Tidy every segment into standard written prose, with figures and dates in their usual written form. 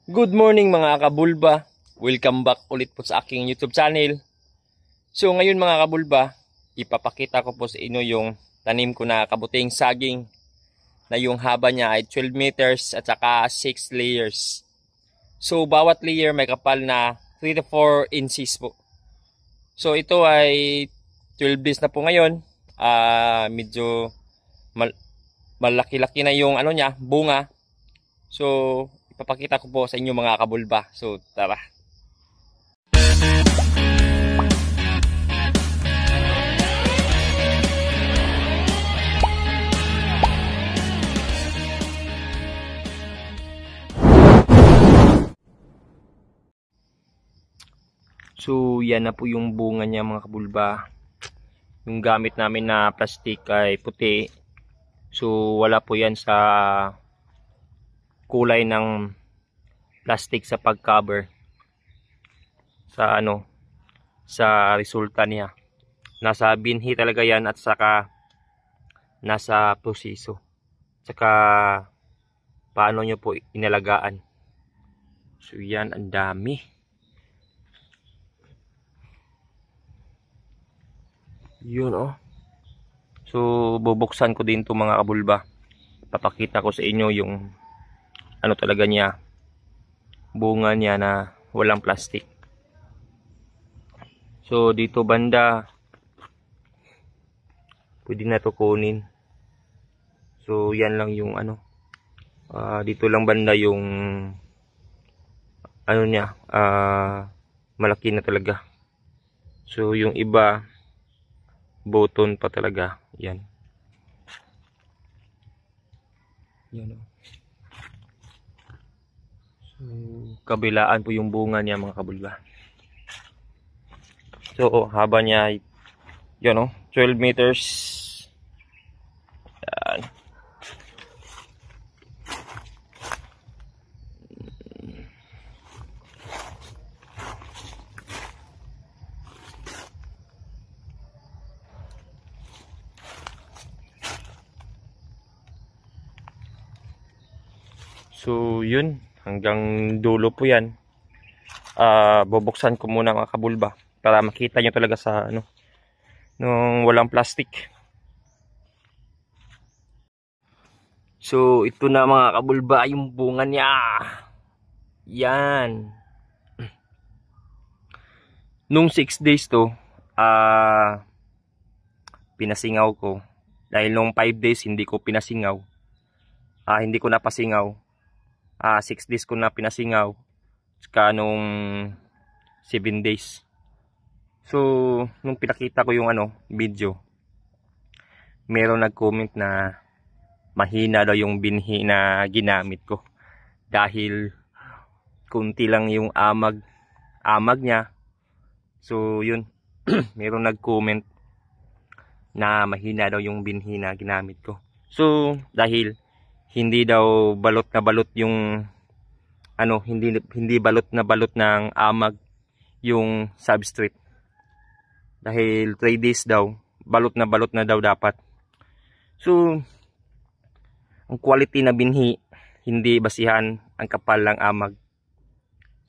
Good morning mga kabulba. Welcome back ulit po sa aking YouTube channel. So ngayon mga kabulba, ipapakita ko po sa inyo yung tanim ko na kabuting saging na yung haba niya ay 12 meters at saka 6 layers. So bawat layer may kapal na 3 to 4 inches po. So ito ay 12 days na po ngayon. Medyo malaki-laki na yung ano niya, bunga. So ipapakita ko po sa inyo mga kabulba. So tara. So yan na po yung bunga niya mga kabulba. Yung gamit namin na plastic ay puti. So wala po yan sa kulay ng plastic sa pag-cover sa sa resulta niya. Nasa binhi talaga yan at saka nasa proseso. Saka paano nyo po inalagaan. So yan, ang dami. Yun oh. So bubuksan ko din to mga kabulba. Papakita ko sa inyo yung ano talaga niya, bunga niya na walang plastic. So dito banda pwede na to kunin. So yan lang yung dito lang banda yung niya, malaki na talaga. So yung iba button pa talaga. Yan. Yan oh. So kabilaan po yung bunga niya mga kabulba. So haba niya yan oh, 12 meters. Yan. So yun, hanggang dulo po yan. Bubuksan ko muna mga kabulba para makita nyo talaga sa nung walang plastic. So ito na mga kabulba yung bunga niya. Yan. Nung 6 days to pinasingaw ko. Dahil nung 5 days hindi ko pinasingaw. Hindi ko napasingaw. 6 days ko na pinasingaw. Saka nung 7 days. So nung pinakita ko yung video, meron nag-comment na mahina daw yung binhi na ginamit ko. Dahil kunti lang yung amag niya. So yun, meron nag-comment na mahina daw yung binhi na ginamit ko. So dahil hindi daw balot na balot yung hindi balot na balot ng amag yung substrate. Dahil 3 days daw, balot na daw dapat. So ang quality na binhi, hindi basihan ang kapal ng amag.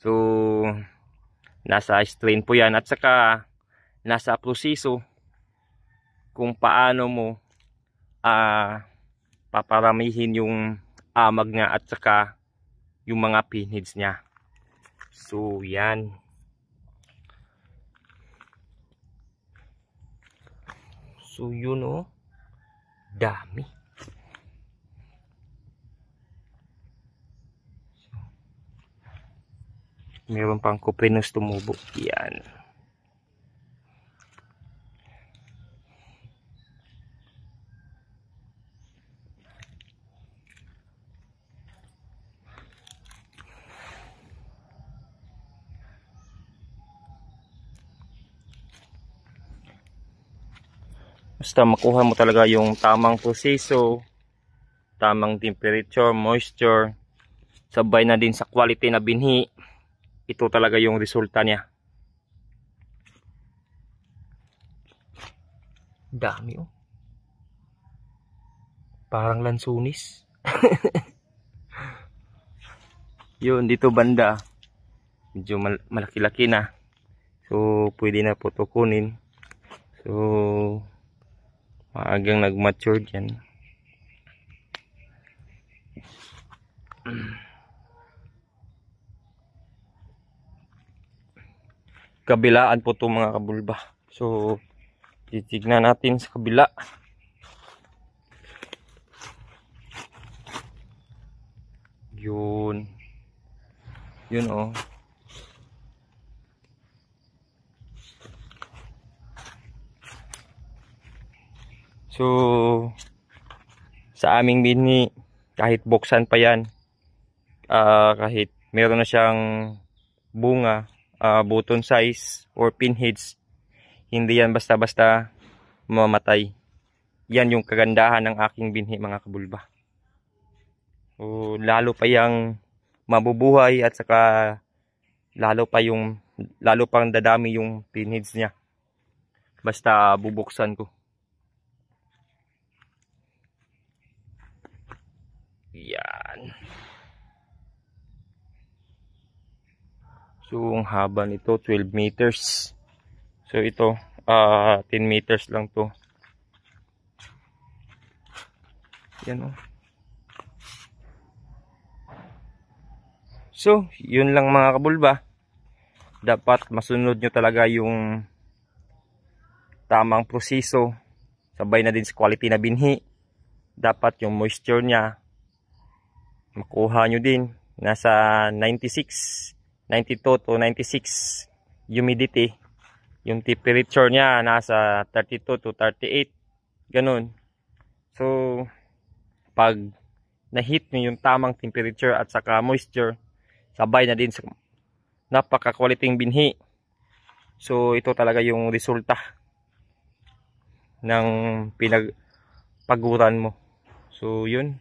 So nasa strain po yan at saka nasa proseso kung paano mo paparamihin yung amag niya at saka yung mga pinheads niya. So yan. So yun oh. Dami. Meron pang kupinos tumubo. Yan. Basta makuha mo talaga yung tamang proseso, tamang temperature, moisture, sabay na din sa quality na binhi. Ito talaga yung resulta niya. Dami oh. Parang lansunis. Yun, dito banda. Medyo malaki-laki na. So, pwede na po ito kunin. So, maagang nag-mature dyan. Kabilaan po ito mga kabulba. So, titignan natin sa kabila. Yun. Yun oh. So, sa aming binhi, kahit buksan pa yan, kahit meron na siyang bunga, button size or pinheads, hindi yan basta-basta mamatay. Yan yung kagandahan ng aking binhi mga kabulba. So, lalo pa yang mabubuhay at saka lalo pang dadami yung pinheads niya. Basta bubuksan ko. Yan. So, ang haba nito 12 meters. So, ito 10 meters lang to. Yan oh. So, yun lang mga kabulba. Dapat masunod nyo talaga yung tamang proseso. Sabay na din sa quality na binhi. Dapat yung moisture niya makuha nyo din. Nasa 92 to 96 humidity. Yung temperature niya nasa 32 to 38. Ganun. So, pag na-hit nyo yung tamang temperature at saka moisture, sabay na din sa napaka-quality binhi. So, ito talaga yung resulta ng pinagpaguran mo. So, yun.